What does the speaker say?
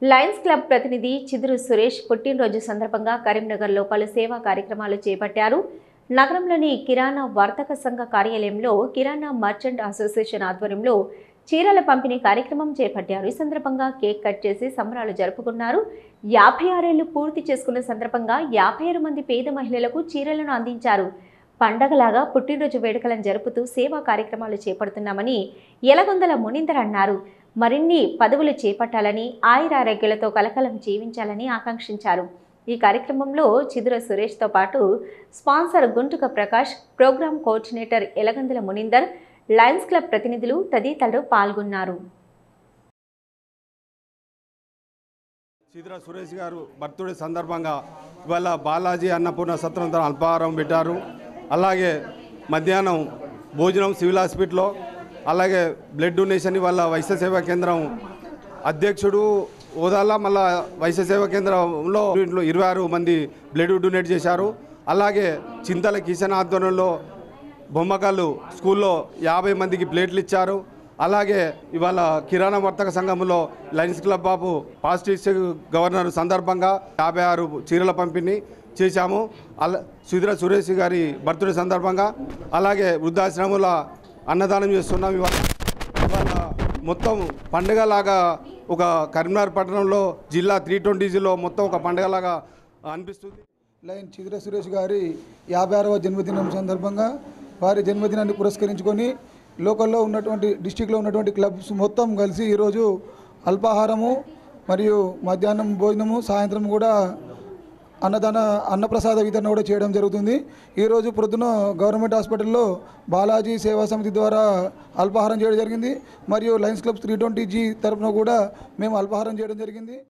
Lions club ప్రతినిధి చిదురు సురేష్ పుట్టినరోజు సందర్భంగా కరీంనగర్లో పలు సేవా కార్యక్రమాలు చేపట్టారు. నగరంలోని కిరాణా వర్తక సంఘ కార్యాలయంలో కిరాణా మర్చెంట్ అసోసియేషన్ ఆధ్వర్యంలో చీరల పంపిణీ కార్యక్రమం చేపట్టారు. ఈ సందర్భంగా కేక్ కట్ చేసి సంబరాలు జరుపుకున్నారు. 56 ఏళ్లు పూర్తి చేసుకున్న సందర్భంగా 56 మంది పేద మహిళలకు చీరలను అందించారు. పండగలాగా పుట్టినరోజు వేడుకలను జరుపుతూ సేవా కార్యక్రమాలు చేపడుతున్నామని యలగొందల మునీందర్ అన్నారు. మరిన్ని పదవులు చేపట్టాలని, ఆయురారోగ్యాలతో కలకాలం జీవించాలని ఆకాంక్షించారు. ఈ కార్యక్రమంలో చిదుర సురేష్తో పాటు sponsor Guntuka Prakash, programme coordinator Yalagondala Munindar, Lions Club ప్రతినిధులు తదితరులు పాల్గొన్నారు. చిదుర సురేష్ గారు బర్త్డే సందర్భంగా ఇవాళ బాలాజీ అన్నపూర్ణ సత్రంతో అల్పాహారం పెట్టారు. అలాగే మధ్యాహ్నం భోజనం సివిల్ హాస్పిటల్లో, అలాగే బ్లడ్ డొనేషన్ ఇవాళ వైశ్య సేవా కేంద్రం అధ్యక్షుడు హోదాలో మళ్ళా వైశ్య సేవా కేంద్రంలో 26 మంది బ్లడ్ డొనేట్ చేశారు. అలాగే చింతల కిషన్ ఆధ్వర్యంలో బొమ్మకల్లు స్కూల్లో 50 మందికి ప్లేట్లు ఇచ్చారు. అలాగే ఇవాళ కిరాణా వర్తక సంఘంలో Lions club of positive governor సందర్భంగా 56 చీరల పంపిణీ చేశాము. చిదుర సురేష్ గారి బర్త్డే సందర్భంగా అలాగే వృద్ధాశ్రమంలో అన్నదానం చేస్తున్నాం. ఇవాళ మొత్తం పండుగలాగా ఒక కరీంనగర్ పట్టణంలో జిల్లా 320లో మొత్తం ఒక పండుగలాగా అనిపిస్తుంది. లయన్ చిదుర సురేష్ గారి 56వ జన్మదినం సందర్భంగా వారి జన్మదినాన్ని పురస్కరించుకొని లోకల్లో ఉన్నటువంటి డిస్టిక్లో ఉన్నటువంటి క్లబ్స్ మొత్తం కలిసి ఈరోజు అల్పాహారము మరియు మధ్యాహ్నం భోజనము, సాయంత్రం కూడా అన్నప్రసాద వితరణ కూడా చేయడం జరుగుతుంది. ఈరోజు ప్రొద్దున గవర్నమెంట్ హాస్పిటల్లో బాలాజీ సేవా సమితి ద్వారా అల్పాహారం చేయడం జరిగింది. మరియు లయన్స్ క్లబ్ 320G తరఫున కూడా మేము అల్పాహారం చేయడం జరిగింది.